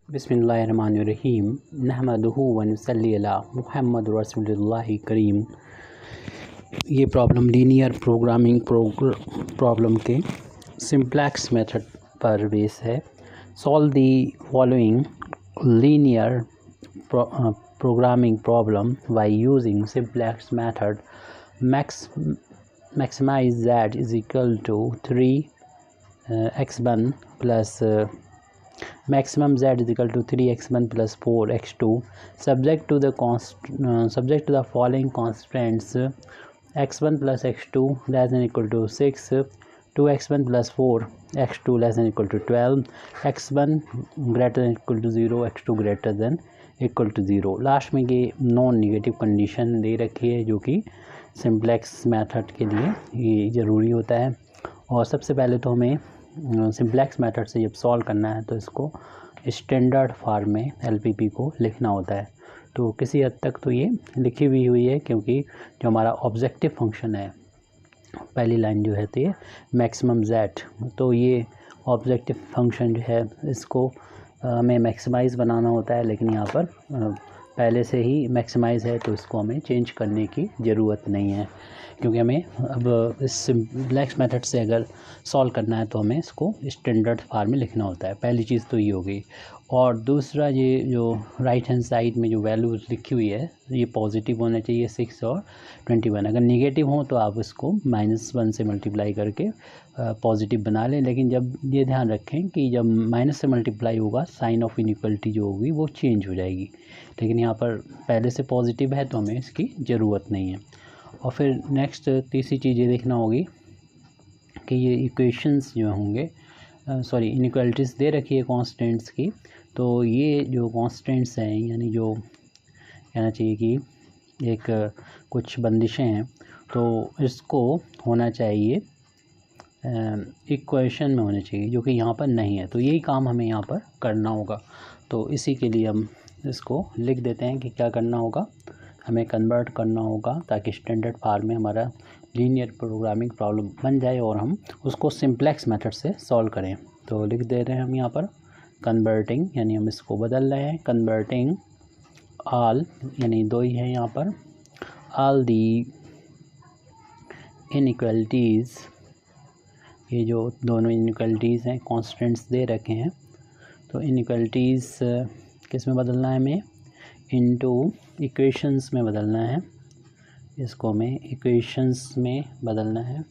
बिस्मिल्लाहिर्रहमानिर्रहीम नहमदुहु व नुसल्ली अला मुहम्मद रसूलुल्लाहि करीम। ये प्रॉब्लम लीनियर प्रोग्रामिंग प्रॉब्लम के सिंप्लेक्स मेथड पर बेस है। Solve the following linear programming problem by using simplex method. Maximize z is equal to 3x1 plus maximum z is equal to 3x1 plus 4x2 subject to the following constraints: x1 plus x2 less than equal to 6, 2x1 plus 4x2 less than equal to 12, x1 greater than equal to 0, x2 greater than equal to 0। Last में ये non negative condition दे रखी है जो कि simplex method के लिए ये ज़रूरी होता है। और सबसे पहले तो हमें सिंप्लेक्स मेथड से जब सॉल्व करना है तो इसको स्टैंडर्ड फॉर्म में एलपीपी को लिखना होता है। तो किसी हद तक तो ये लिखी भी हुई है, क्योंकि जो हमारा ऑब्जेक्टिव फंक्शन है पहली लाइन जो है तो ये मैक्सिमम जेड, तो ये ऑब्जेक्टिव फंक्शन जो है इसको हमें मैक्सिमाइज़ बनाना होता है, लेकिन यहाँ पर पहले से ही मैक्सिमाइज़ है तो इसको हमें चेंज करने की ज़रूरत नहीं है, क्योंकि हमें अब इस सिंप्लेक्स मेथड से अगर सॉल्व करना है तो हमें इसको स्टैंडर्ड फॉर्म में लिखना होता है। पहली चीज़ तो ये हो गई। और दूसरा, ये जो राइट हैंड साइड में जो वैल्यूज लिखी हुई है ये पॉजिटिव होना चाहिए 6 और 21। अगर निगेटिव हो तो आप इसको -1 से मल्टीप्लाई करके पॉजिटिव बना लें, लेकिन जब ये ध्यान रखें कि जब माइनस से मल्टीप्लाई होगा साइन ऑफ इनइक्वलिटी जो होगी वो चेंज हो जाएगी, लेकिन यहाँ पर पहले से पॉजिटिव है तो हमें इसकी ज़रूरत नहीं है। और फिर नेक्स्ट तीसरी चीज़ ये देखना होगी कि ये इक्वेशंस जो होंगे इनइक्वालिटीज़ दे रखी है कांस्टेंट्स की, तो ये जो कांस्टेंट्स हैं यानी जो कहना चाहिए कि एक कुछ बंदिशें हैं तो इसको होना चाहिए इक्वेशन में होने चाहिए, जो कि यहाँ पर नहीं है। तो यही काम हमें यहाँ पर करना होगा। तो इसी के लिए हम इसको लिख देते हैं कि क्या करना होगा, हमें कन्वर्ट करना होगा ताकि स्टैंडर्ड फॉर्म में हमारा लीनियर प्रोग्रामिंग प्रॉब्लम बन जाए और हम उसको सिंप्लेक्स मेथड से सॉल्व करें। तो लिख दे रहे हैं हम यहाँ पर कन्वर्टिंग, यानी हम इसको बदल रहे हैं। कन्वर्टिंग ऑल, यानी दो ही है यहाँ पर, ऑल दी इनइक्वालिटीज़, ये जो दोनों इनइक्वालिटीज़ हैं कॉन्स्टेंट्स दे रखे हैं, तो इनइक्वालिटीज़ किस में बदलना है हमें, इनटू इक्वेशंस में बदलना है। इसको हमें इक्वेशंस में बदलना है।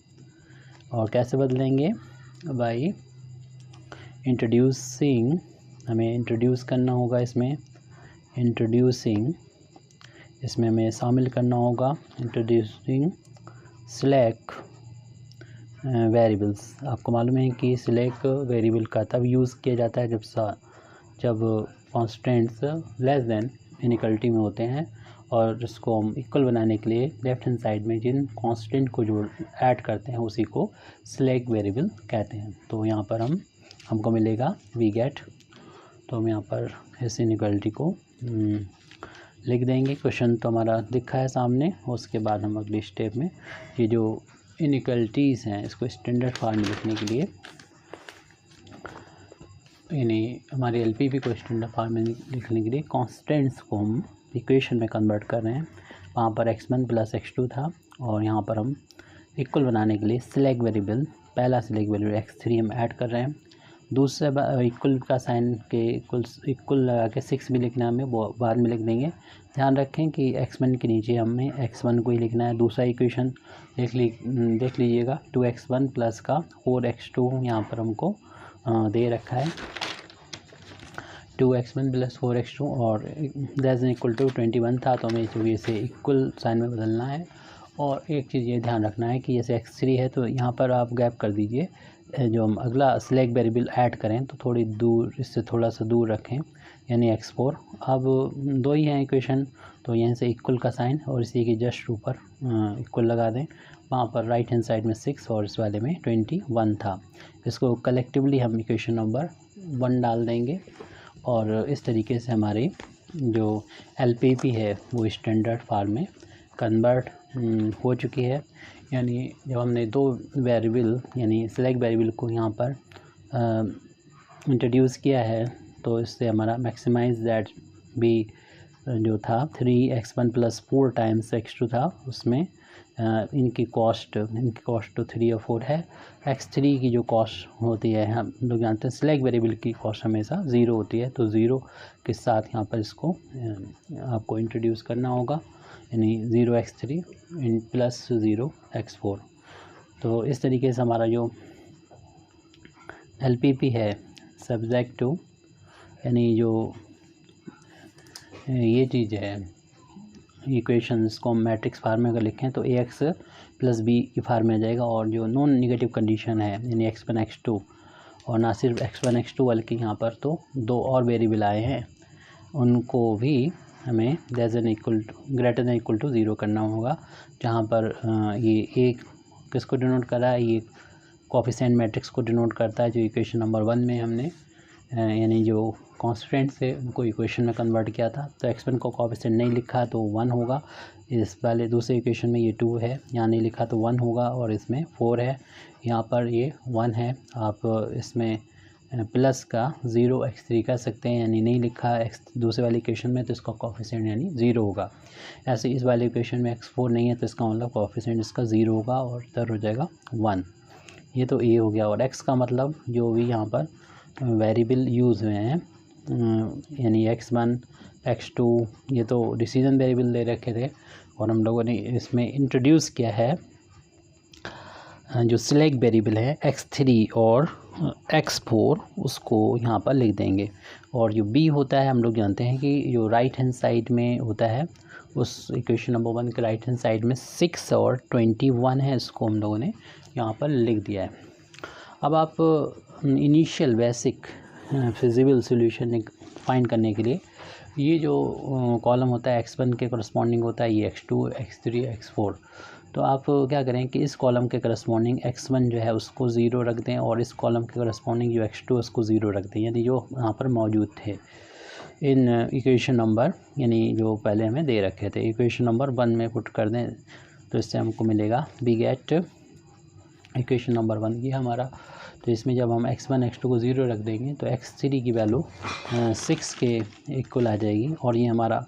और कैसे बदलेंगे, बाय इंट्रोड्यूसिंग, हमें इंट्रोड्यूस करना होगा इसमें, इंट्रोड्यूसिंग इसमें हमें शामिल करना होगा इंट्रोड्यूसिंग सिलेक्ट वेरिएबल्स। आपको मालूम है कि सिलेक्ट वेरिएबल का तब यूज़ किया जाता है जब कॉन्स्टेंट्स लेस देन इनइक्वालिटी में होते हैं, और इसको हम इक्वल बनाने के लिए लेफ्ट हैंड साइड में जिन कांस्टेंट को जो ऐड करते हैं उसी को सिलेक्ट वेरिएबल कहते हैं। तो यहाँ पर हमको मिलेगा वी गेट, तो हम यहाँ पर इस इनइक्वालिटी को लिख देंगे। क्वेश्चन तो हमारा दिखा है सामने, उसके बाद हम अगले स्टेप में ये जो इनइक्वालिटीज़ हैं इसको स्टैंडर्ड फॉर्म में लिखने के लिए, यानी हमारे एलपीपी को स्टैंडर्ड फॉर्म में लिखने के लिए कॉन्स्टेंट्स को हम इक्वेशन में कन्वर्ट कर रहे हैं। वहाँ पर x1 प्लस x2 था, और यहाँ पर हम इक्वल बनाने के लिए सिलेक्ट वेरिएबल, पहला सिलेक्ट वेरिएबल x3 हम ऐड कर रहे हैं। दूसरा इक्वल का साइन के इक्वल लगा के 6 भी लिखना है हमें, वो बाद में लिख देंगे। ध्यान रखें कि x1 के नीचे हमें x1 को ही लिखना है। दूसरा इक्वेशन देख लीजिएगा 2x1 प्लस का 4x2 यहाँ पर हमको दे रखा है, 2x1 प्लस 4x2 और लेस देन इक्वल टू 21 था, तो हमें इसे इक्वल साइन में बदलना है। और एक चीज़ ये ध्यान रखना है कि जैसे x3 है तो यहाँ पर आप गैप कर दीजिए, जो हम अगला सिलेक्ट वेरिएबल ऐड करें तो थोड़ी दूर, इससे थोड़ा सा दूर रखें, यानी x4। अब दो ही हैं इक्वेशन, तो यहाँ से इक्वल का साइन और इसी के जस्ट ऊपर इक्वल लगा दें। वहाँ पर राइट हैंड साइड में 6 और इस वाले में 21 था। इसको कलेक्टिवली हम इक्वेशन नंबर 1 डाल देंगे, और इस तरीके से हमारी जो एलपीपी है वो स्टैंडर्ड फॉर्म में कन्वर्ट हो चुकी है। यानी जब हमने दो वेरिएबल यानी सिलेक्ट वेरिएबल को यहाँ पर इंट्रोड्यूस किया है तो इससे हमारा मैक्सिमाइज दैट बी जो था 3x1 + 4 टाइम्स x2 था, उसमें इनकी कॉस्ट तो 3 और 4 है। x3 की जो कॉस्ट होती है, हम लोग जानते हैं स्लैक वेरिएबल की कॉस्ट हमेशा 0 होती है, तो 0 के साथ यहाँ पर इसको आपको इंट्रोड्यूस करना होगा, यानी 0x3 + 0x4। तो इस तरीके से हमारा जो LPP है सब्जेक्ट टू, यानी जो ये चीज़ है इक्वेशन, इसको हम मैट्रिक्स फार्म में अगर लिखें तो AX + B की फार्म में आ जाएगा। और जो नॉन निगेटिव कंडीशन है, यानी x1 x2, और ना सिर्फ x1 x2 बल्कि यहाँ पर तो 2 और वेरिएबल आए हैं, उनको भी हमें ग्रेटर देन इक्वल टू 0 करना होगा। जहाँ पर ये एक किसको डिनोट कर रहा है, ये कोएफिशिएंट मैट्रिक्स को डिनोट करता है, जो इक्वेशन नंबर 1 में हमने यानी जो कॉन्स्टेंट से उनको इक्वेशन में कन्वर्ट किया था। तो x1 को कोएफिशिएंट नहीं लिखा तो 1 होगा, इस वाले दूसरे इक्वेशन में ये 2 है, यहाँ नहीं लिखा तो 1 होगा, और इसमें 4 है, यहाँ पर ये 1 है। आप इसमें प्लस का 0x3 कर सकते हैं, यानी नहीं लिखा x दूसरे वाले इक्वेशन में तो इसका कोएफिशिएंट यानी 0 होगा। ऐसे इस वाले इक्वेशन में x4 नहीं है तो इसका मतलब कोएफिशिएंट इसका 0 होगा और इधर हो जाएगा 1। ये तो a हो गया। और x का मतलब जो भी यहाँ पर वेरिएबल यूज़ हुए हैं, यानी x1 x2, ये तो डिसीजन वेरिएबल दे रखे थे, और हम लोगों ने इसमें इंट्रोड्यूस किया है जो सिलेक्ट वेरिएबल है x3 और x4, उसको यहाँ पर लिख देंगे। और जो b होता है, हम लोग जानते हैं कि जो राइट हैंड साइड में होता है, उस इक्वेशन नंबर 1 के राइट हैंड साइड में 6 और 21 है, इसको हम लोगों ने यहाँ पर लिख दिया है। अब आप initial basic feasible solution find करने के लिए ये जो कॉलम होता है x1 के करस्पॉन्डिंग होता है, ये x2 x3 x4, तो आप क्या करें कि इस कॉलम के करस्पॉन्डिंग x1 जो है उसको 0 रख दें, और इस कॉलम के करस्पॉन्डिंग जो x2 उसको 0 रख दें, यानी जो यहाँ पर मौजूद थे इन इक्वेशन नंबर, यानी जो पहले हमें दे रखे थे, इक्वेशन नंबर 1 में पुट कर दें। तो इससे हमको मिलेगा वी गेट इक्वेशन नंबर 1 की हमारा। तो इसमें जब हम x1 x2 को 0 रख देंगे तो x3 की वैल्यू 6 के इक्वल आ जाएगी, और ये हमारा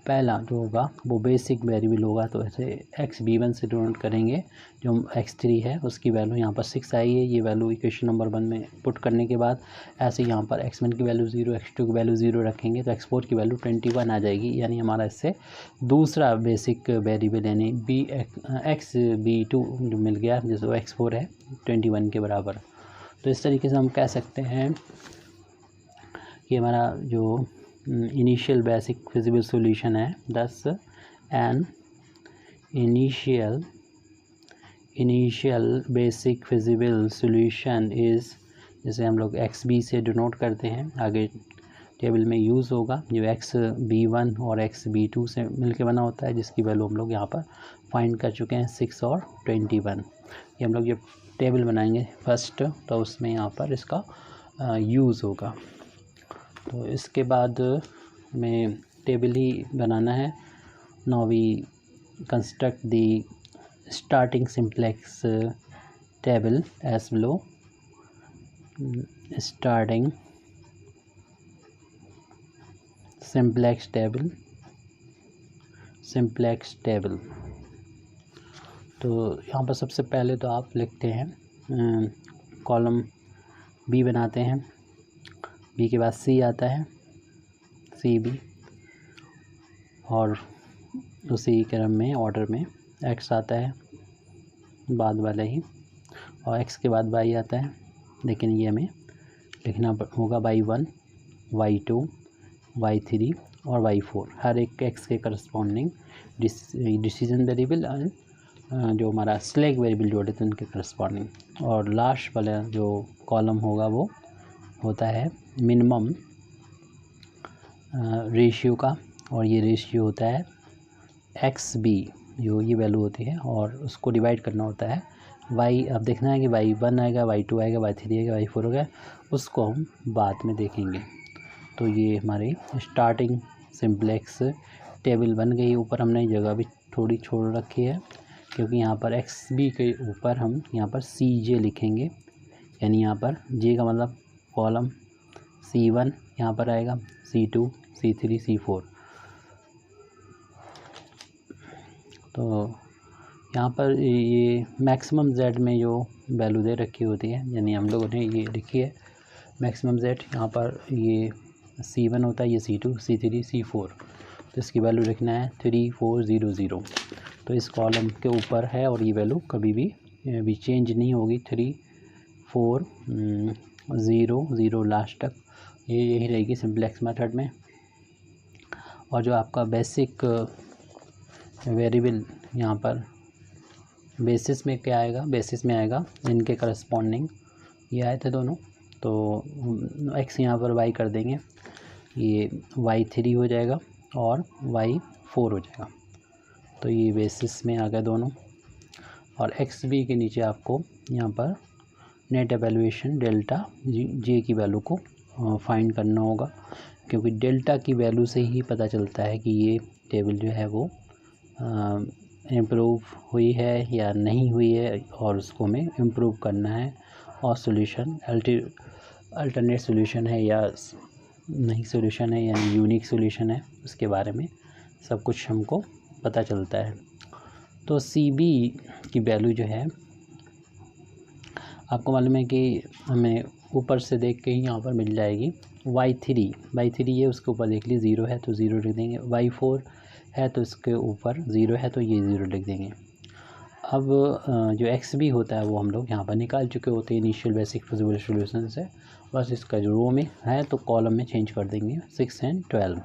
पहला जो होगा वो बेसिक वेरिएबल होगा। तो ऐसे xb1 से डिनोट करेंगे, जो x3 है उसकी वैल्यू यहाँ पर 6 आई है, ये वैल्यू इक्वेशन नंबर 1 में पुट करने के बाद ऐसे यहाँ पर x1 की वैल्यू 0 x2 की वैल्यू 0 रखेंगे तो x4 की वैल्यू 21 आ जाएगी, यानी हमारा इससे दूसरा बेसिक वेरिएबल यानी xb2 जो मिल गया, जिसको x4 है 21 के बराबर। तो इस तरीके से हम कह सकते हैं कि हमारा जो इनिशियल बेसिक फिजिबल सॉल्यूशन है, दस an initial basic feasible solution is, जैसे हम लोग XB से डिनोट करते हैं, आगे टेबल में यूज़ होगा, जो XB1 और XB2 से मिलके बना होता है, जिसकी वैल्यू हम लोग यहाँ पर फाइंड कर चुके हैं 6 और 21। ये हम लोग जब टेबल बनाएंगे फर्स्ट तो उसमें यहाँ पर इसका यूज़ होगा। तो इसके बाद हमें टेबल ही बनाना है। Now we construct the starting simplex table as below. Starting simplex table. तो यहाँ पर सबसे पहले तो आप लिखते हैं कॉलम बी बनाते हैं, बी के बाद सी आता है, CB, और उसी क्रम में ऑर्डर में एक्स आता है बाद वाला ही, और एक्स के बाद वाई आता है, लेकिन ये हमें लिखना होगा y1 y2 y3 और y4, हर एक एक्स के करस्पॉन्डिंग डिसीजन वेरिएबल जो हमारा स्लैक वेरिएबल जोड़े थे उनके करस्पॉन्डिंग। और लास्ट वाला जो कॉलम होगा वो होता है मिनिमम रेशियो का, और ये रेशियो होता है XB, जो ये वैल्यू होती है, और उसको डिवाइड करना होता है y। अब देखना है कि y1 आएगा, y2 आएगा, y3 आएगा, y4 होगा, उसको हम बाद में देखेंगे। तो ये हमारी स्टार्टिंग सिंप्लेक्स टेबल बन गई। ऊपर हमने जगह भी थोड़ी छोड़ रखी है, क्योंकि यहाँ पर XB के ऊपर हम यहाँ पर CJ लिखेंगे, यानी यहाँ पर J का मतलब कॉलम, C1 यहाँ पर आएगा C2 C3 C4। तो यहाँ पर ये मैक्सिमम Z में जो वैल्यू दे रखी होती है, यानी हम लोगों ने ये लिखी है मैक्सिमम Z। यहाँ पर ये C1 होता है, ये C2 C3 C4। तो इसकी वैल्यू लिखना है 3400। तो इस कॉलम के ऊपर है और ये वैल्यू कभी भी चेंज नहीं होगी, 3400 लास्ट तक ये यही रहेगी सिंपलेक्स मेथड में। और जो आपका बेसिक वेरिएबल यहाँ पर बेसिस में क्या आएगा, बेसिस में आएगा इनके करस्पॉन्डिंग ये आए थे दोनों, तो x यहाँ पर y कर देंगे, ये y3 हो जाएगा और y4 हो जाएगा। तो ये बेसिस में आ गए दोनों। और एक्स बी के नीचे आपको यहाँ पर नेट एवैल्यूएशन डेल्टा जे की वैल्यू को फाइंड करना होगा, क्योंकि डेल्टा की वैल्यू से ही पता चलता है कि ये टेबल जो है वो इम्प्रूव हुई है या नहीं हुई है, और उसको हमें इम्प्रूव करना है। और सॉल्यूशन अल्टरनेट सॉल्यूशन है या नहीं सॉल्यूशन है, यानी यूनिक सॉल्यूशन है, उसके बारे में सब कुछ हमको पता चलता है। तो सी बी की वैल्यू जो है आपको मालूम है कि हमें ऊपर से देख के ही यहाँ पर मिल जाएगी। y3 ये उसके ऊपर देख लीजिए 0 है तो 0 लिख देंगे, y4 है तो इसके ऊपर 0 है तो ये 0 लिख देंगे। अब जो एक्स बी होता है वो हम लोग यहाँ पर निकाल चुके होते हैं इनिशियल बेसिक फिजिबल सॉल्यूशन से। बस इसका जो रो में है तो कॉलम में चेंज कर देंगे 6 और 12।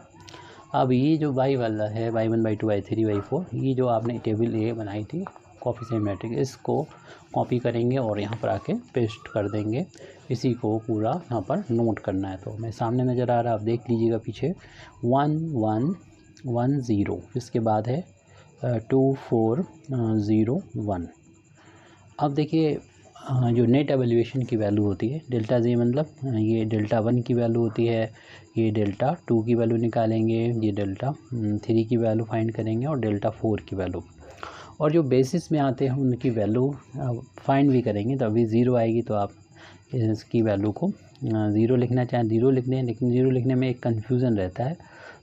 अब ये जो y वाला है y1 y2 y3 y4, ये जो आपने टेबल ए बनाई थी कोएफिशिएंट मैट्रिक्स, इसको कॉपी करेंगे और यहाँ पर आके पेस्ट कर देंगे। इसी को पूरा यहाँ पर नोट करना है। तो मैं सामने नज़र आ रहा है, आप देख लीजिएगा पीछे 1 1 1 0, इसके बाद है 2 4 0 1। अब देखिए जो नेट एवैल्यूएशन की वैल्यू होती है डेल्टा जे, मतलब ये डेल्टा 1 की वैल्यू होती है, ये डेल्टा 2 की वैल्यू निकालेंगे, ये डेल्टा 3 की वैल्यू फाइंड करेंगे और डेल्टा 4 की वैल्यू। और जो बेसिस में आते हैं उनकी वैल्यू फाइंड भी करेंगे। तो अभी 0 आएगी तो आप इसकी वैल्यू को 0 लिखना चाहें 0 लिख दें, लेकिन 0 लिखने में एक कन्फ्यूज़न रहता है,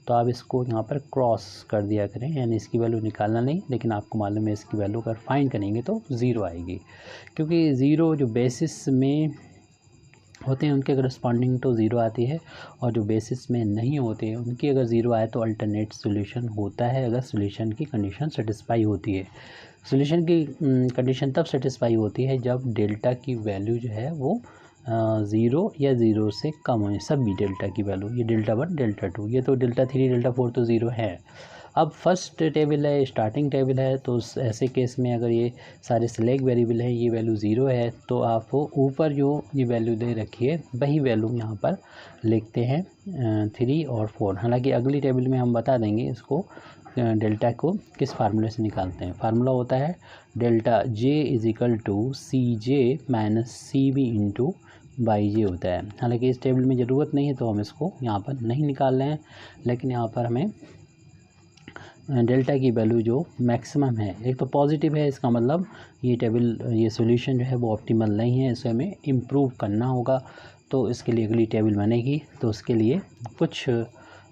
तो आप इसको यहाँ पर क्रॉस कर दिया करें, यानी इसकी वैल्यू निकालना नहीं, लेकिन आपको मालूम है इसकी वैल्यू अगर फाइंड करेंगे तो 0 आएगी, क्योंकि 0 जो बेसिस में होते हैं उनके करस्पॉन्डिंग तो 0 आती है, और जो बेसिस में नहीं होते हैं उनकी अगर 0 आए तो अल्टरनेट सॉल्यूशन होता है, अगर सॉल्यूशन की कंडीशन सेटिस्फाई होती है। सॉल्यूशन की कंडीशन तब सेटिस्फाई होती है जब डेल्टा की वैल्यू जो है वो 0 या 0 से कम हो, सभी डेल्टा की वैल्यू, ये डेल्टा 1 डेल्टा 2, ये तो डेल्टा 3 डेल्टा 4 तो 0 है। अब फर्स्ट टेबल है, स्टार्टिंग टेबल है, तो ऐसे केस में अगर ये सारे सिलेक्ट वेरिएबल हैं, ये वैल्यू 0 है, तो आप ऊपर जो ये वैल्यू दे रखी है वही वैल्यू यहाँ पर लिखते हैं 3 और 4। हालांकि अगली टेबल में हम बता देंगे इसको डेल्टा को किस फार्मूले से निकालते हैं। फार्मूला होता है delta J is equal to C J minus C B into by J होता है। हालांकि इस टेबल में ज़रूरत नहीं है तो हम इसको यहाँ पर नहीं निकाल रहे हैं, लेकिन यहाँ पर हमें डेल्टा की वैल्यू जो मैक्सिमम है, एक तो पॉजिटिव है, इसका मतलब ये टेबल ये सॉल्यूशन जो है वो ऑप्टिमल नहीं है, इसे हमें इम्प्रूव करना होगा। तो इसके लिए अगली टेबल बनेगी, तो उसके लिए कुछ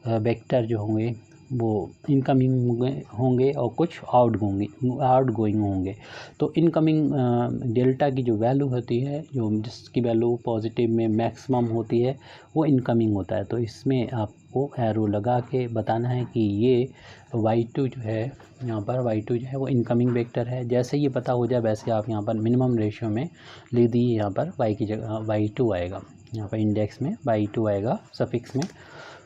वेक्टर जो होंगे वो इनकमिंग होंगे और कुछ आउटगोइंग होंगे। तो इनकमिंग डेल्टा की जो वैल्यू होती है, जो जिसकी वैल्यू पॉजिटिव में मैक्सिमम होती है, वो इनकमिंग होता है। तो इसमें आपको एरो लगा के बताना है कि ये y2 जो है, यहाँ पर y2 जो है वो इनकमिंग वेक्टर है। जैसे ये पता हो जाए वैसे आप यहाँ पर मिनिमम रेशियो में लिख दीजिए, यहाँ पर y की जगह y2 आएगा, यहाँ पर इंडेक्स में y2 आएगा सफिक्स में।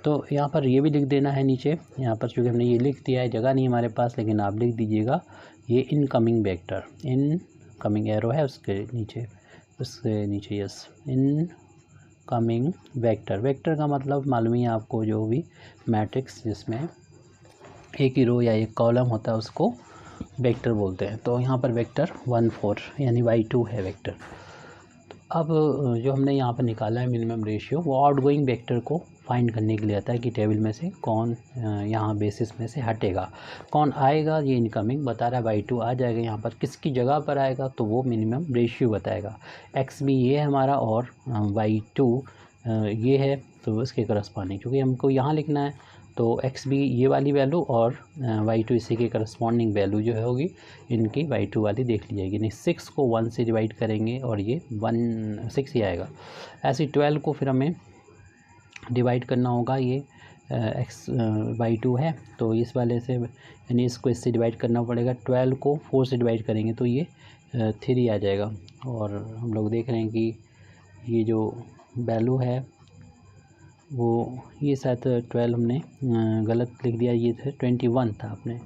तो यहाँ पर ये भी लिख देना है नीचे, यहाँ पर चूँकि हमने ये लिख दिया है, जगह नहीं हमारे पास, लेकिन आप लिख दीजिएगा ये इनकमिंग वेक्टर, इनकमिंग एरो है उसके नीचे यस, इनकमिंग वेक्टर। वेक्टर का मतलब मालूम ही है आपको, जो भी मैट्रिक्स जिसमें एक ही रो या एक कॉलम होता है उसको वेक्टर बोलते हैं। तो यहाँ पर वेक्टर 1 4 यानी y2 है वेक्टर। अब जो हमने यहाँ पर निकाला है मिनिमम रेशियो, वो आउटगोइंग वेक्टर को फाइंड करने के लिए आता है कि टेबल में से कौन यहाँ बेसिस में से हटेगा, कौन आएगा। ये इनकमिंग बता रहा है y2 आ जाएगा, यहाँ पर किसकी जगह पर आएगा तो वो मिनिमम रेशियो बताएगा। एक्स भी ये है हमारा और y2 ये है, तो इसके करस्पॉन्डिंग, क्योंकि हमको यहाँ लिखना है तो x भी ये वाली वैल्यू और y2 इसी के करस्पॉन्डिंग वैल्यू जो होगी इनकी y2 वाली देख ली जाएगी। नहीं 6 को 1 से डिवाइड करेंगे और ये 6 ही आएगा। ऐसे 12 को फिर हमें डिवाइड करना होगा, ये y2 है तो इस वाले से यानी इसको इससे डिवाइड करना पड़ेगा। 12 को 4 से डिवाइड करेंगे तो ये 3 आ जाएगा। और हम लोग देख रहे हैं कि ये जो वैल्यू है वो ये शायद 12 हमने गलत लिख दिया, ये 21 था, आपने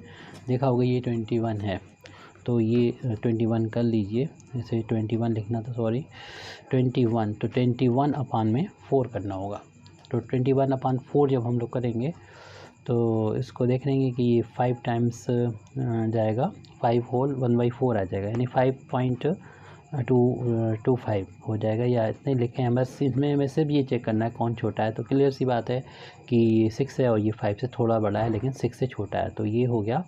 देखा होगा ये 21 है तो ये 21 कर लीजिए। ऐसे 21 लिखना था, सॉरी 21, तो 21 अपान में 4 करना होगा। तो 21 अपान 4 जब हम लोग करेंगे तो इसको देख लेंगे कि ये 5 टाइम्स जाएगा, 5 होल 1/4 आ जाएगा, यानी 5.225 हो जाएगा, या इतने लिखे हैं बस। इसमें हमें सिर्फ ये चेक करना है कौन छोटा है। तो क्लियर सी बात है कि 6 है और ये 5 से थोड़ा बड़ा है लेकिन 6 से छोटा है, तो ये हो गया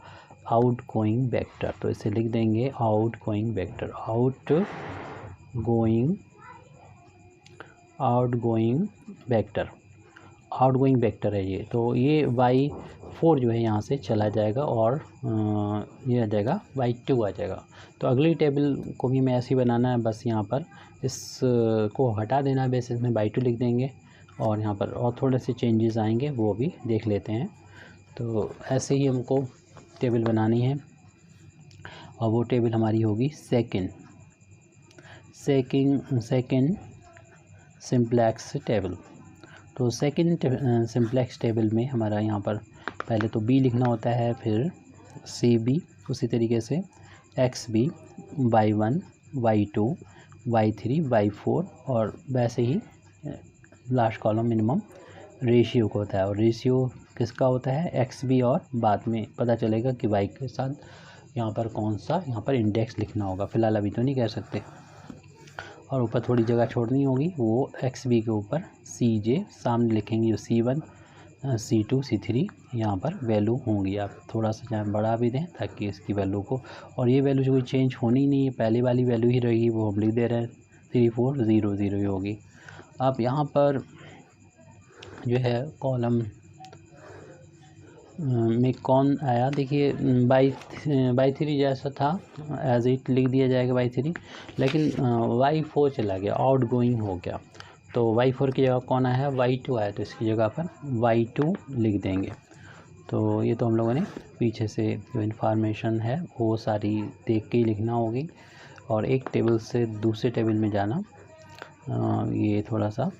आउट गोइंग वेक्टर। तो इसे लिख देंगे out going vector, out going vector है ये। तो ये y4 जो है यहाँ से चला जाएगा और ये आ जाएगा y2 आ जाएगा। तो अगली टेबल को भी हमें ऐसे ही बनाना है, बस यहाँ पर इसको हटा देना है, बेसिस में y2 लिख देंगे और यहाँ पर और थोड़े से चेंजेस आएंगे वो भी देख लेते हैं। तो ऐसे ही हमको टेबल बनानी है और वो टेबल हमारी होगी सेकंड सिंप्लेक्स टेबल। तो सेकंड सिंप्लेक्स टेबल में हमारा यहाँ पर पहले तो b लिखना होता है, फिर cb, उसी तरीके से xb, y1, y2, y3, y4 और वैसे ही लास्ट कॉलम मिनिमम रेशियो का होता है। और रेशियो किसका होता है, xb, और बाद में पता चलेगा कि y के साथ यहाँ पर कौन सा यहाँ पर इंडेक्स लिखना होगा, फ़िलहाल अभी तो नहीं कह सकते। और ऊपर थोड़ी जगह छोड़नी होगी, वो xb के ऊपर cj सामने लिखेंगे, जो c1, c2, c3 यहाँ पर वैल्यू होंगी। आप थोड़ा सा चाहे बढ़ा भी दें ताकि इसकी वैल्यू को, और ये वैल्यू जो कोई चेंज होनी नहीं है, पहले वाली वैल्यू ही रहेगी, वो हम लिख दे रहे हैं 3400 ही होगी। अब यहाँ पर जो है कॉलम में कौन आया, देखिए बाई 3 जैसा था एज इट लिख दिया जाएगा y3, लेकिन y4 चला गया, आउट गोइंग हो गया। तो y4 की जगह कौन आया है, y2 आया, तो इसकी जगह पर y2 लिख देंगे। तो ये तो हम लोगों ने पीछे से जो इन्फॉर्मेशन है वो सारी देख के ही लिखना होगी, और एक टेबल से दूसरे टेबल में जाना ये थोड़ा सा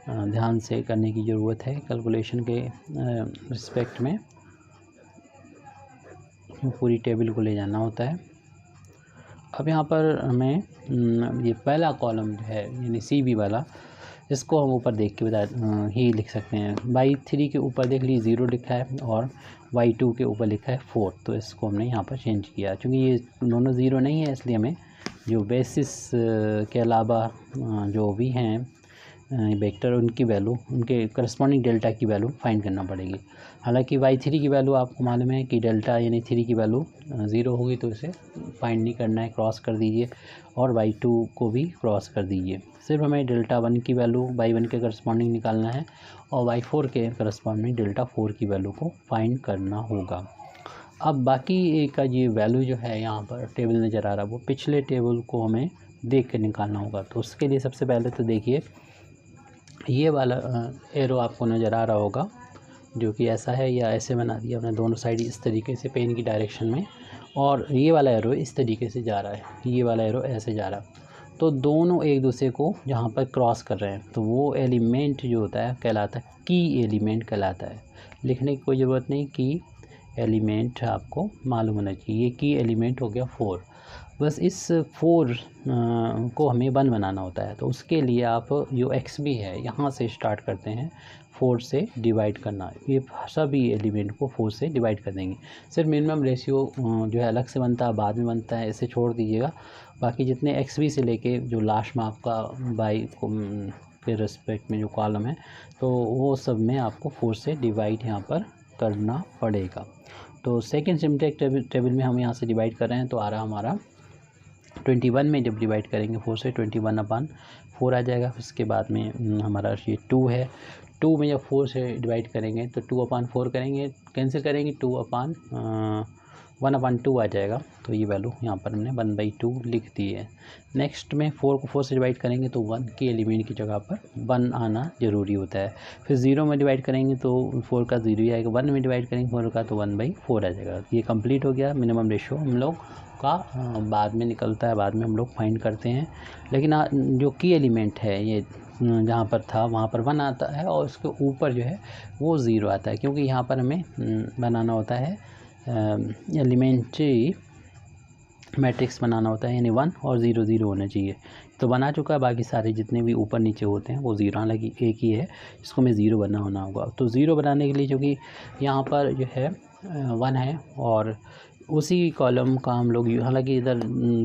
ध्यान से करने की ज़रूरत है कैलकुलेशन के रिस्पेक्ट में, पूरी टेबल को ले जाना होता है। अब यहाँ पर हमें ये पहला कॉलम जो है यानी CB वाला, इसको हम ऊपर देख के ही लिख सकते हैं। y3 के ऊपर देख लीजिए 0 लिखा है और y2 के ऊपर लिखा है 4, तो इसको हमने यहाँ पर चेंज किया। क्योंकि ये दोनों 0 नहीं है इसलिए हमें जो बेसिस के अलावा जो भी हैं वेक्टर, उनकी वैल्यू, उनके करस्पॉन्डिंग डेल्टा की वैल्यू फाइंड करना पड़ेगी। हालांकि y3 की वैल्यू आपको मालूम है कि डेल्टा यानी 3 की वैल्यू 0 होगी, तो इसे फाइंड नहीं करना है, क्रॉस कर दीजिए, और y2 को भी क्रॉस कर दीजिए। सिर्फ हमें डेल्टा 1 की वैल्यू y1 के करस्पॉन्डिंग निकालना है और y4 के करस्पॉन्डिंग डेल्टा 4 की वैल्यू को फाइंड करना होगा। अब बाकी का ये वैल्यू जो है यहाँ पर टेबल नज़र आ रहा है, वो पिछले टेबल को हमें देख के निकालना होगा। तो उसके लिए सबसे पहले तो देखिए ये वाला एरो आपको नज़र आ रहा होगा, जो कि ऐसा है, या ऐसे बना दिया हमने दोनों साइड इस तरीके से पेन की डायरेक्शन में, और ये वाला एरो इस तरीके से जा रहा है, ये वाला एरो ऐसे जा रहा है। तो दोनों एक दूसरे को जहाँ पर क्रॉस कर रहे हैं, तो वो एलिमेंट जो होता है कहलाता है की एलिमेंट कहलाता है। लिखने की कोई ज़रूरत नहीं, की एलिमेंट आपको मालूम होना चाहिए। ये की एलिमेंट हो गया 4, बस इस 4 को हमें 1 बनाना होता है। तो उसके लिए आप जो xb है यहाँ से स्टार्ट करते हैं, 4 से डिवाइड करना, ये सभी एलिमेंट को 4 से डिवाइड कर देंगे। सिर्फ मिनिमम रेशियो जो है अलग से बनता है, बाद में बनता है, इसे छोड़ दीजिएगा। बाकी जितने xb से लेके जो लास्ट में आपका बाई के रिस्पेक्ट में जो कॉलम है, तो वो सब में आपको 4 से डिवाइड यहाँ पर करना पड़ेगा। तो सेकेंड सिम्प्लेक्स टेबल में हम यहाँ से डिवाइड कर रहे हैं, तो आ रहा हमारा 21 में जब डिवाइड करेंगे 4 से 21 अपान 4 आ जाएगा। उसके बाद में हमारा ये 2 है, 2 में जब 4 से डिवाइड करेंगे तो 2/4 करेंगे, कैंसिल करेंगे 1/2 आ जाएगा। तो ये वैल्यू यहाँ पर हमने 1/2 लिख दी है। नेक्स्ट में 4 को 4 से डिवाइड करेंगे तो 1 के एलिमेंट की जगह पर 1 आना ज़रूरी होता है। फिर 0 में डिवाइड करेंगे तो 4 का 0 ही आएगा, 1 में डिवाइड करेंगे 4 का तो 1/4 आ जाएगा। ये कंप्लीट हो गया। मिनिमम रेशियो हम लोग का बाद में निकलता है, बाद में हम लोग फाइंड करते हैं। लेकिन जो की एलिमेंट है ये जहाँ पर था वहाँ पर 1 आता है और उसके ऊपर जो है वो 0 आता है, क्योंकि यहाँ पर हमें बनाना होता है एलिमेंट्री मैट्रिक्स बनाना होता है, यानी 1 और 0 0 होना चाहिए। तो बना चुका है, बाकी सारे जितने भी ऊपर नीचे होते हैं वो 0, हालांकि एक ही है, इसको में 0 होना होगा। तो 0 बनाने के लिए क्योंकि यहाँ पर जो है 1 है और उसी कॉलम का हम लोग, हालांकि इधर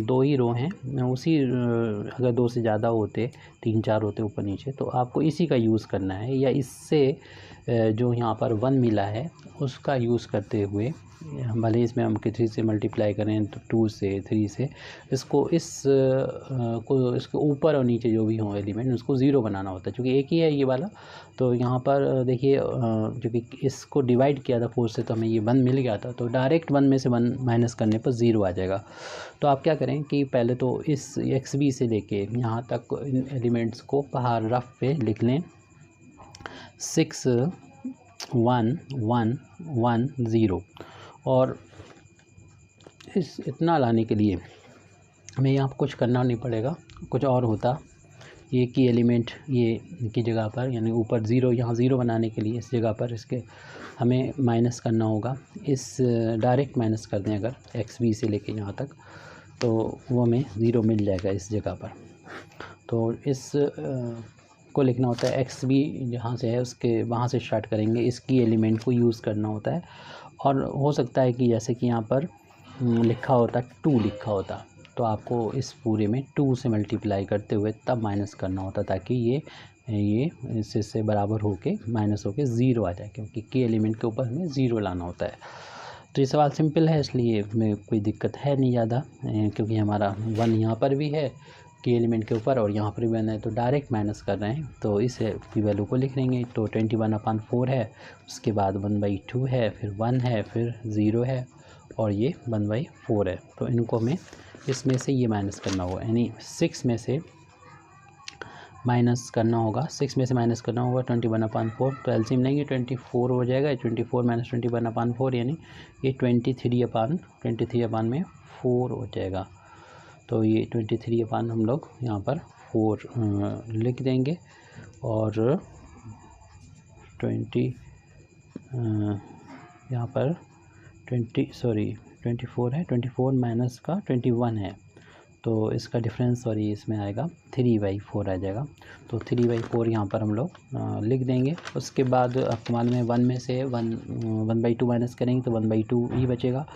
2 ही रो हैं, उसी अगर 2 से ज़्यादा होते, 3 4 होते ऊपर नीचे, तो आपको इसी का यूज़ करना है, या इससे जो यहाँ पर 1 मिला है उसका यूज़ करते हुए, भले इसमें हम 3 से मल्टीप्लाई करें तो 2 से 3 से, इसको इसके ऊपर और नीचे जो भी हों एलिमेंट उसको 0 बनाना होता है, क्योंकि एक ही है ये वाला। तो यहाँ पर देखिए जो कि इसको डिवाइड किया था 4 से तो हमें ये 1 मिल गया था, तो डायरेक्ट 1 में से 1 माइनस करने पर 0 आ जाएगा। तो आप क्या करें कि पहले तो इस XB से लेके यहाँ तक इन एलिमेंट्स को बाहर रफ पे लिख लें, 6 1 1 1 0। और इतना लाने के लिए हमें यहाँ कुछ करना नहीं पड़ेगा, कुछ और होता, ये की एलिमेंट ये की जगह पर, यानी ऊपर 0, यहाँ 0 बनाने के लिए इस जगह पर इसके हमें माइनस करना होगा। इस डायरेक्ट माइनस कर दें अगर XB से लेके यहाँ तक, तो वो हमें 0 मिल जाएगा इस जगह पर। तो इस को लिखना होता है XB जहाँ से है उसके वहाँ से स्टार्ट करेंगे, इसकी एलिमेंट को यूज़ करना होता है। और हो सकता है कि जैसे कि यहाँ पर लिखा होता 2 लिखा होता, तो आपको इस पूरे में 2 से मल्टीप्लाई करते हुए तब माइनस करना होता, ताकि ये इससे बराबर होके माइनस होके 0 आ जाए, क्योंकि के एलिमेंट के ऊपर हमें 0 लाना होता है। तो ये सवाल सिंपल है, इसलिए में कोई दिक्कत है नहीं ज़्यादा, क्योंकि हमारा 1 यहाँ पर भी है के एलिमेंट के ऊपर और यहाँ पर भी 1 है, तो डायरेक्ट माइनस कर रहे हैं, तो इस की वैल्यू को लिख लेंगे। तो 21/4 है, उसके बाद 1/2 है, फिर 1 है, फिर 0 है और ये 1/4 है। तो इनको हमें इसमें से ये माइनस करना होगा, यानी 6 में से माइनस करना होगा, 6 में से माइनस करना होगा 21/4। तो एलसीएम लेंगे 24 हो जाएगा, 24 माइनस 21/4 यानी ये 23/4 हो जाएगा। तो ये 23 हम लोग यहाँ पर 4 लिख देंगे और 24 है, 24 माइनस का 21 है, तो इसका डिफरेंस इसमें आएगा 3/4 आ जाएगा। तो 3/4 यहाँ पर हम लोग लिख देंगे। उसके बाद आपको मालूम है 1 में से 1/2 माइनस करेंगे तो 1/2 ही बचेगा,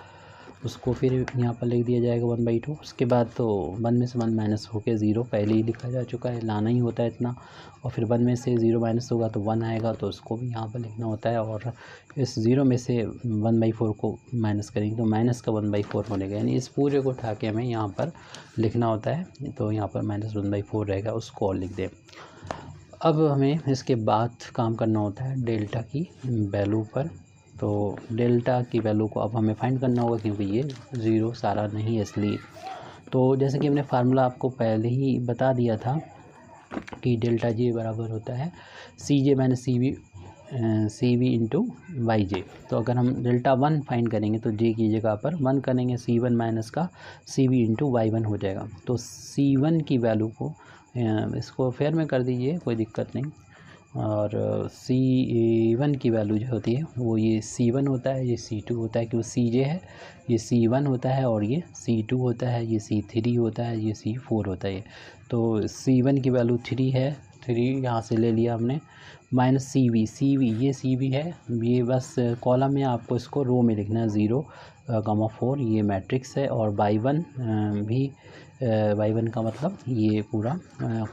उसको फिर यहाँ पर लिख दिया जाएगा 1/2। उसके बाद तो 1 में से 1 माइनस होकर 0 पहले ही लिखा जा चुका है, लाना ही होता है इतना। और फिर 1 में से 0 माइनस होगा तो 1 आएगा, तो उसको भी यहाँ पर लिखना होता है। और इस 0 में से 1/4 को माइनस करेंगे तो माइनस का 1/4 बनेगा, यानी इस पूरे को उठा के हमें यहाँ पर लिखना होता है। तो यहाँ पर -1/4 रहेगा, उसको और लिख दें। अब हमें इसके बाद काम करना होता है डेल्टा की वैल्यू पर। तो डेल्टा की वैल्यू को अब हमें फाइंड करना होगा, क्योंकि ये 0 सारा नहीं है इसलिए। तो जैसे कि हमने फार्मूला आपको पहले ही बता दिया था कि डेल्टा J बराबर होता है CJ minus CV into YJ। तो अगर हम डेल्टा 1 फाइंड करेंगे तो J की जगह पर 1 करेंगे, C1 माइनस का CV इंटू Y1 हो जाएगा। तो C1 की वैल्यू को इसको फेयर में कर दीजिए, कोई दिक्कत नहीं। और C1 की वैल्यू जो होती है वो ये C1 होता है, ये C2 होता है, क्योंकि CJ है, ये C1 होता है और ये C2 होता है, ये C3 होता है, ये C4 होता है। तो C1 की वैल्यू 3 है, 3 यहाँ से ले लिया हमने, माइनस CV ये CV है, ये बस कॉलम में आपको इसको रो में लिखना है 0,4, ये मैट्रिक्स है। और Y1 भी Y1 का मतलब ये पूरा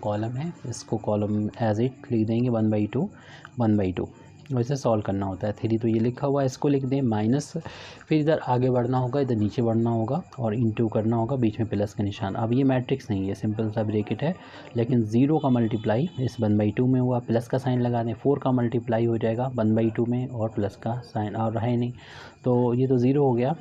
कॉलम है, इसको कॉलम एज इट लिख देंगे 1/2। वैसे सॉल्व करना होता है। 3 तो ये लिखा हुआ है, इसको लिख दें माइनस, फिर इधर आगे बढ़ना होगा, इधर नीचे बढ़ना होगा और इनटू करना होगा, बीच में प्लस का निशान। अब ये मैट्रिक्स नहीं है, सिंपल सा ब्रैकेट है, लेकिन 0 का मल्टीप्लाई इस 1/2 में हुआ, प्लस का साइन लगा दें। 4 का मल्टीप्लाई हो जाएगा 1/2 में और प्लस का साइन और है नहीं, तो ये तो 0 हो गया।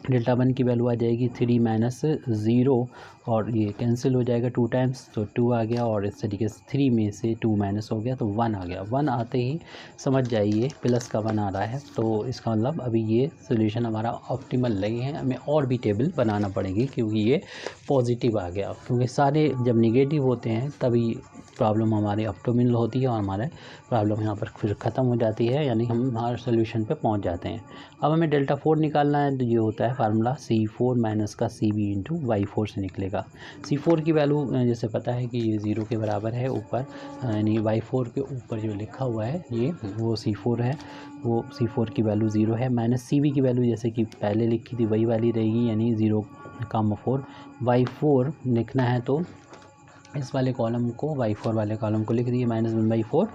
डेल्टा 1 की वैल्यू आ जाएगी 3 माइनस 0 और ये कैंसिल हो जाएगा 2 टाइम्स, तो 2 आ गया और इस तरीके से 3 में से 2 माइनस हो गया तो 1 आ गया। 1 आते ही समझ जाइए प्लस का 1 आ रहा है, तो इसका मतलब अभी ये सोल्यूशन हमारा ऑप्टिमल नहीं है, हमें और भी टेबल बनाना पड़ेगी क्योंकि ये पॉजिटिव आ गया। क्योंकि सारे जब निगेटिव होते हैं तभी प्रॉब्लम हमारी ऑप्टिमल होती है और हमारे प्रॉब्लम यहाँ पर फिर ख़त्म हो जाती है, यानी हम हमारे सोल्यूशन पे पहुँच जाते हैं। अब हमें डेल्टा 4 निकालना है, तो ये होता है फार्मूला C4 माइनस का CB इंटू Y4 से निकलेगा। C4 की वैल्यू जैसे पता है कि ये 0 के बराबर है ऊपर, यानी Y4 के ऊपर जो लिखा हुआ है ये वो C4 है, वो C4 की वैल्यू 0 है। माइनस CB की वैल्यू जैसे कि पहले लिखी थी वही वाली रहेगी, यानी 0,4। Y4 लिखना है तो इस वाले कॉलम को Y4 वाले कॉलम को लिख दिए -1/4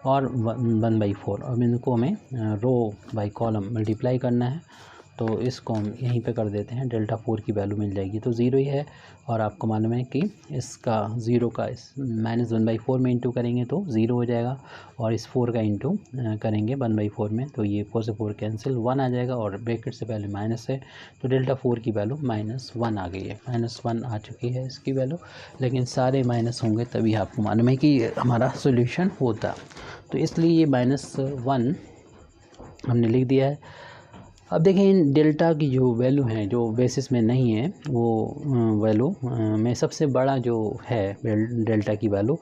और 1/4, अब इनको हमें रो बाई कॉलम मल्टीप्लाई करना है, तो इसको हम यहीं पे कर देते हैं, डेल्टा 4 की वैल्यू मिल जाएगी, तो 0 ही है। और आपको मालूम है कि इसका 0 का इस -1/4 में इंटू करेंगे तो 0 हो जाएगा और इस 4 का इंटू करेंगे 1/4 में, तो ये 4 से 4 कैंसिल, 1 आ जाएगा और ब्रैकेट से पहले माइनस है, तो डेल्टा 4 की वैल्यू -1 आ गई है, -1 आ चुकी है इसकी वैल्यू। लेकिन सारे माइनस होंगे तभी आपको मालूम है कि हमारा सोल्यूशन होता, तो इसलिए ये -1 हमने लिख दिया है। अब देखें इन डेल्टा की जो वैल्यू हैं जो बेसिस में नहीं है वो वैल्यू में सबसे बड़ा जो है डेल्टा की वैल्यू,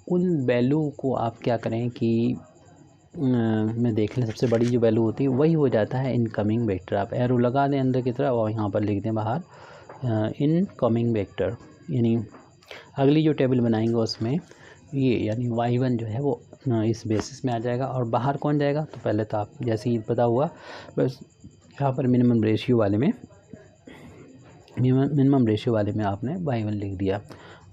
उन वैल्यू को आप क्या करें कि में देख लें, सबसे बड़ी जो वैल्यू होती है वही हो जाता है इनकमिंग वेक्टर। आप एरो लगा दें अंदर की तरफ और यहाँ पर लिख दें बाहर इनकमिंग वेक्टर, यानी अगली जो टेबल बनाएंगे उसमें ये यानी y1 जो है वो इस बेसिस में आ जाएगा। और बाहर कौन जाएगा, तो पहले तो आप जैसे ही पता हुआ बस यहाँ पर मिनिमम रेशियो वाले में आपने y1 लिख दिया,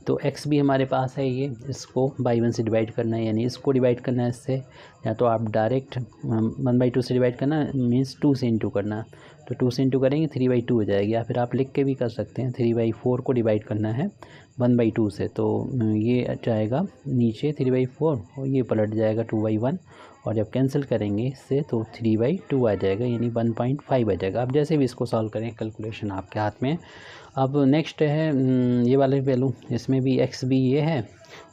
तो x भी हमारे पास है, ये इसको y1 से डिवाइड करना है, यानी इसको डिवाइड करना है इससे, या तो आप डायरेक्ट 1/2 से डिवाइड करना मीन्स 2 से इंटू करना, तो 2 से इंटू करेंगे 3/2 हो जाएगी, या फिर आप लिख के भी कर सकते हैं 3/4 को डिवाइड करना है 1/2 से, तो ये जाएगा नीचे 3/4 और ये पलट जाएगा 2/1, और जब कैंसिल करेंगे इससे तो 3/2 आ जाएगा, यानी 1.5 आ जाएगा। अब जैसे भी इसको सॉल्व करें, कैलकुलेशन आपके हाथ में। अब नेक्स्ट है ये वाले वैल्यू, इसमें भी x भी ये है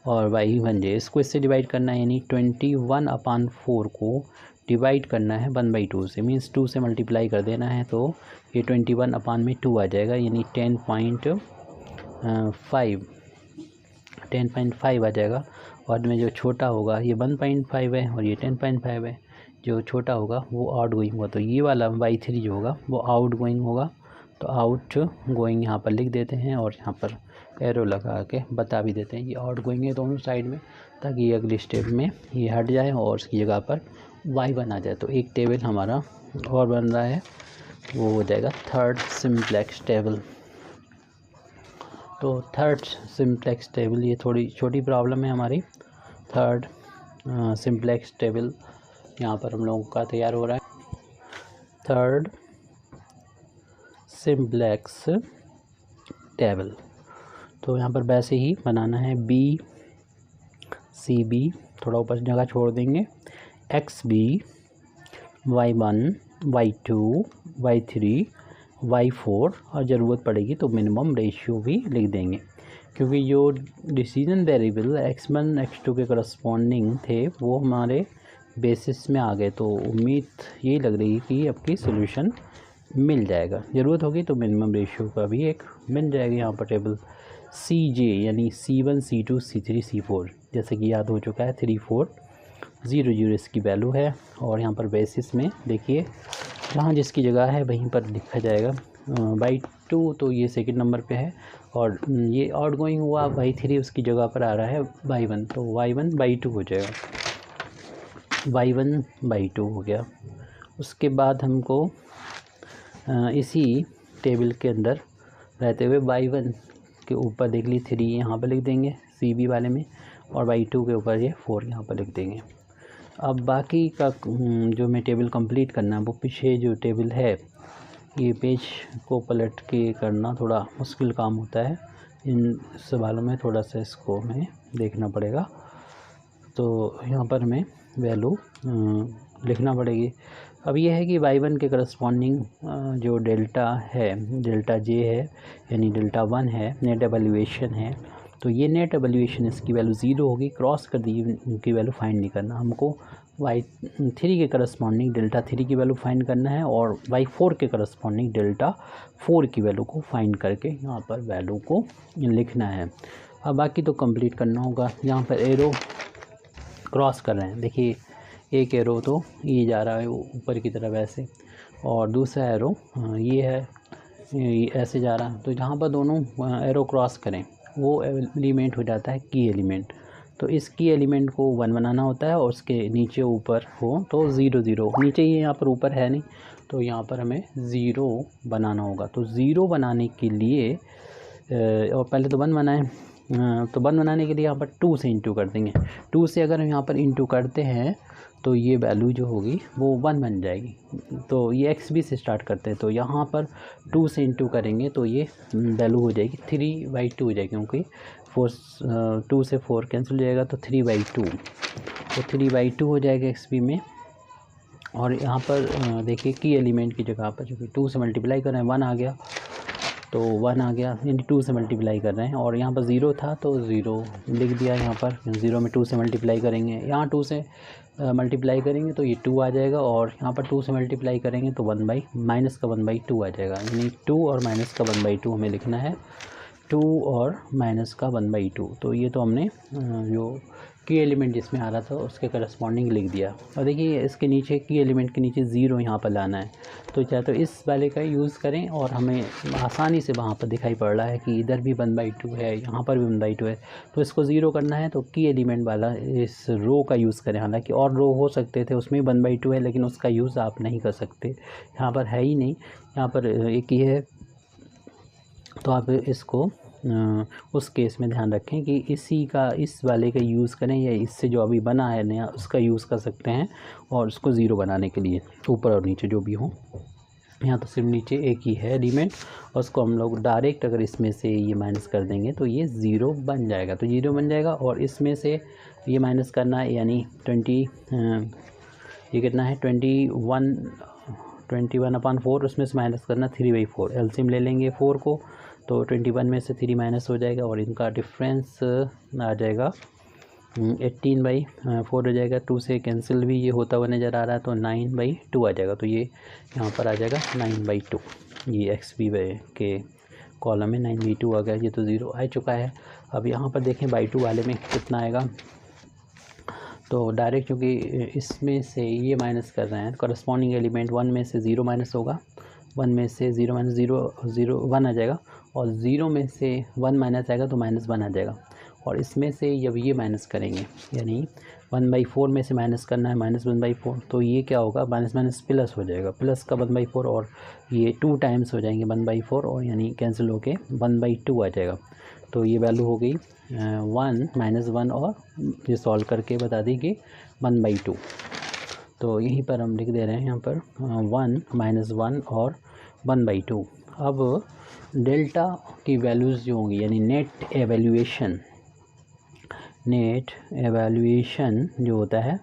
और y1 जे, इसको इससे डिवाइड करना है, यानी 21/4 को डिवाइड करना है 1/2 से, मीन्स 2 से मल्टीप्लाई कर देना है, तो ये 21/2 आ जाएगा, यानी 10.5 आ जाएगा। और में जो छोटा होगा ये 1.5 है और ये 10.5 है, जो छोटा होगा वो आउट गोइंग होगा, तो ये वाला y3 जो होगा वो आउट गोइंग होगा, तो आउट गोइंग यहाँ पर लिख देते हैं और यहाँ पर एरो लगा के बता भी देते हैं ये आउट गोइंग है दोनों साइड में, ताकि ये अगली स्टेप में ये हट जाए और उसकी जगह पर y1 आ जाए। तो एक टेबल हमारा और बन रहा है, वो हो जाएगा थर्ड सिम्प्लेक्स टेबल। तो थर्ड सिम्प्लेक्स टेबल, ये थोड़ी छोटी प्रॉब्लम है हमारी, थर्ड सिम्प्लेक्स टेबल यहाँ पर हम लोगों का तैयार हो रहा है, थर्ड सिम्प्लेक्स टेबल। तो यहाँ पर वैसे ही बनाना है BCB, थोड़ा ऊपर जगह छोड़ देंगे, XB, Y1, Y2, Y3, Y4, और ज़रूरत पड़ेगी तो मिनिमम रेशियो भी लिख देंगे, क्योंकि जो डिसीजन वेरिएबल x1 x2 के करस्पॉन्डिंग थे वो हमारे बेसिस में आ गए, तो उम्मीद यही लग रही है कि आपकी सोल्यूशन मिल जाएगा। ज़रूरत होगी तो मिनिमम रेशियो का भी एक मिल जाएगा यहाँ पर टेबल। CJ यानी C1 C2 C3 C4 जैसे कि याद हो चुका है, 3 4 0 0 इसकी वैल्यू है, और यहाँ पर बेसिस में देखिए जहाँ जिसकी जगह है वहीं पर लिखा जाएगा। y2 तो ये सेकंड नंबर पे है, और ये आउट गोइंग हुआ y3 उसकी जगह पर आ रहा है y1, तो y1/2 हो जाएगा, y1/2 हो गया। उसके बाद हमको इसी टेबल के अंदर रहते हुए y1 के ऊपर देख ली 3 यहाँ पर लिख देंगे CB वाले में, और y2 के ऊपर ये 4 यहाँ पर लिख देंगे। अब बाकी का जो मैं टेबल कंप्लीट करना है वो पीछे जो टेबल है ये पेज को पलट के करना थोड़ा मुश्किल काम होता है। इन सवालों में थोड़ा सा इसको हमें देखना पड़ेगा। तो यहाँ पर हमें वैल्यू लिखना पड़ेगी। अब ये है कि y1 के करस्पॉन्डिंग जो डेल्टा है, डेल्टा जे है यानी डेल्टा 1 है, नेट एवैल्यूएशन है। तो ये नेट एवैल्यूएशन इसकी वैल्यू 0 होगी, क्रॉस कर दी इनकी वैल्यू फाइंड नहीं करना हमको। y3 के करस्पॉन्डिंग डेल्टा 3 की वैल्यू फाइंड करना है और y4 के करस्पॉन्डिंग डेल्टा 4 की वैल्यू को फाइंड करके यहाँ पर वैल्यू को लिखना है। अब बाकी तो कंप्लीट करना होगा। यहाँ पर एरो क्रॉस कर रहे हैं, देखिए एक एरो तो ये जा रहा है ऊपर की तरफ ऐसे, और दूसरा एरो ये है ये ऐसे जा रहा है। तो जहाँ पर दोनों एरो क्रॉस करें वो एलिमेंट हो जाता है की एलिमेंट। तो इस की एलिमेंट को 1 बनाना होता है और उसके नीचे ऊपर हो तो 0 0, नीचे ये यहाँ पर ऊपर है नहीं तो यहाँ पर हमें 0 बनाना होगा। तो 0 बनाने के लिए और पहले तो 1 बनाएं, तो 1 बनाने के लिए यहाँ पर 2 से इंटू कर देंगे। 2 से अगर हम यहाँ पर इंटू करते हैं तो ये वैल्यू जो होगी वो 1 बन जाएगी। तो ये XB से स्टार्ट करते हैं, तो यहाँ पर 2 से इंटू करेंगे तो ये वैल्यू हो जाएगी 3/2 हो जाएगी, क्योंकि 2 से 4 कैंसिल हो जाएगा तो 3/2, तो 3/2 हो जाएगा XB में। और यहाँ पर देखिए की एलिमेंट की जगह पर जो 2 से मल्टीप्लाई कर रहे हैं 1 आ गया, तो 1 आ गया यानी 2 से मल्टीप्लाई कर रहे हैं। और यहाँ पर 0 था तो 0 लिख दिया यहाँ पर, 0 में 2 से मल्टीप्लाई करेंगे, यहाँ 2 से मल्टीप्लाई करेंगे तो ये 2 आ जाएगा, और यहाँ पर 2 से मल्टीप्लाई करेंगे तो माइनस का 1/2 आ जाएगा। यानी 2 और माइनस का 1/2 हमें लिखना है, 2 और माइनस का 1/2। तो ये तो हमने जो की एलिमेंट जिसमें आ रहा था उसके करस्पॉन्डिंग लिख दिया। और देखिए इसके नीचे की एलिमेंट के नीचे 0 यहाँ पर लाना है, तो चाहे तो इस वाले का यूज़ करें और हमें आसानी से वहाँ पर दिखाई पड़ रहा है कि इधर भी 1/2 है, यहाँ पर भी 1/2 है, तो इसको 0 करना है तो की एलिमेंट वाला इस रो का यूज़ करें। हालांकि और रो हो सकते थे उसमें 1/2 है, लेकिन उसका यूज़ आप नहीं कर सकते, यहाँ पर है ही नहीं, यहाँ पर एक ही है। तो आप इसको उस केस में ध्यान रखें कि इस वाले का यूज़ करें, या इससे जो अभी बना है नया उसका यूज़ कर सकते हैं, और उसको 0 बनाने के लिए ऊपर और नीचे जो भी हो। यहाँ तो सिर्फ नीचे एक ही है एलिमेंट, और उसको हम लोग डायरेक्ट अगर इसमें से ये माइनस कर देंगे तो ये 0 बन जाएगा, तो 0 बन जाएगा। और इसमें से ये माइनस करना है यानी 20 ये कितना है 21/4, उसमें से माइनस करना 3/4, एलसीएम ले लेंगे 4 को, तो 21 में से 3 माइनस हो जाएगा और इनका डिफरेंस आ जाएगा 18/4 हो जाएगा। 2 से कैंसिल भी ये होता हुआ नज़र आ रहा है, तो 9/2 आ जाएगा। तो ये यहाँ पर आ जाएगा 9/2, ये XB के कॉलम में 9/2 आ गया, ये तो 0 आ चुका है। अब यहाँ पर देखें बाई 2 वाले में कितना आएगा, तो डायरेक्ट क्योंकि इसमें से ये माइनस कर रहे हैं, करस्पॉन्डिंग एलिमेंट 1 में से 0 माइनस होगा, 1 में से 0 माइनस 0 1 आ जाएगा, और 0 में से 1 माइनस आएगा तो -1 आ जाएगा। और इसमें से जब ये माइनस करेंगे यानी 1/4 में से माइनस करना है -1/4, तो ये क्या होगा माइनस माइनस प्लस हो जाएगा, प्लस का 1/4, और ये 2 टाइम्स हो जाएंगे 1/4, और यानी कैंसिल होके 1/2 आ जाएगा। तो ये वैल्यू हो गई 1 -1, और ये सॉल्व करके बता दी कि 1/2। तो यहीं पर हम लिख दे रहे हैं यहाँ पर 1 -1 और 1/2। अब डेल्टा की वैल्यूज़ जो होंगी यानी नेट एवैल्यूएशन जो होता है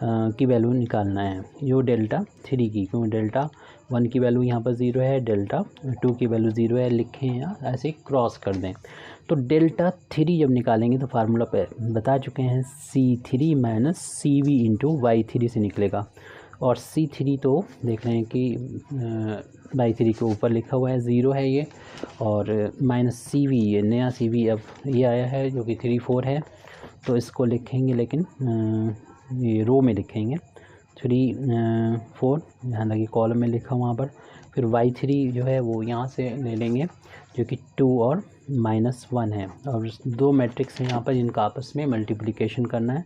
की वैल्यू निकालना है, जो डेल्टा 3 की, क्योंकि डेल्टा 1 की वैल्यू यहाँ पर 0 है, डेल्टा 2 की वैल्यू 0 है, लिखें या ऐसे क्रॉस कर दें। तो डेल्टा 3 जब निकालेंगे तो फार्मूला पे बता चुके हैं, C3 - CV × Y3 से निकलेगा। और C3 तो देख रहे हैं कि Y3 के ऊपर लिखा हुआ है 0 है ये, और -CV ये नया CV अब ये आया है जो कि 3 4 है, तो इसको लिखेंगे, लेकिन ये रो में लिखेंगे 3 4, यहाँ लगी कॉलम में लिखा वहाँ पर। फिर Y3 जो है वो यहाँ से ले लेंगे जो कि 2 और -1 है, और 2 मैट्रिक्स हैं यहाँ पर जिनका आपस में मल्टीप्लिकेशन करना है,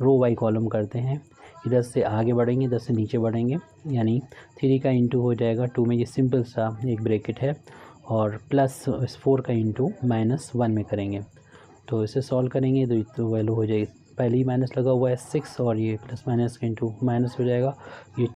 रो वाई कॉलम करते हैं। इधर से आगे बढ़ेंगे, इधर से नीचे बढ़ेंगे, यानी 3 का इंटू हो जाएगा 2 में, ये सिंपल सा एक ब्रैकेट है, और प्लस 4 का इंटू -1 में करेंगे। तो इसे सॉल्व करेंगे तो वैल्यू हो जाएगी पहले ही माइनस लगा हुआ है 6 और ये प्लस माइनस के इंटू माइनस हो जाएगा, ये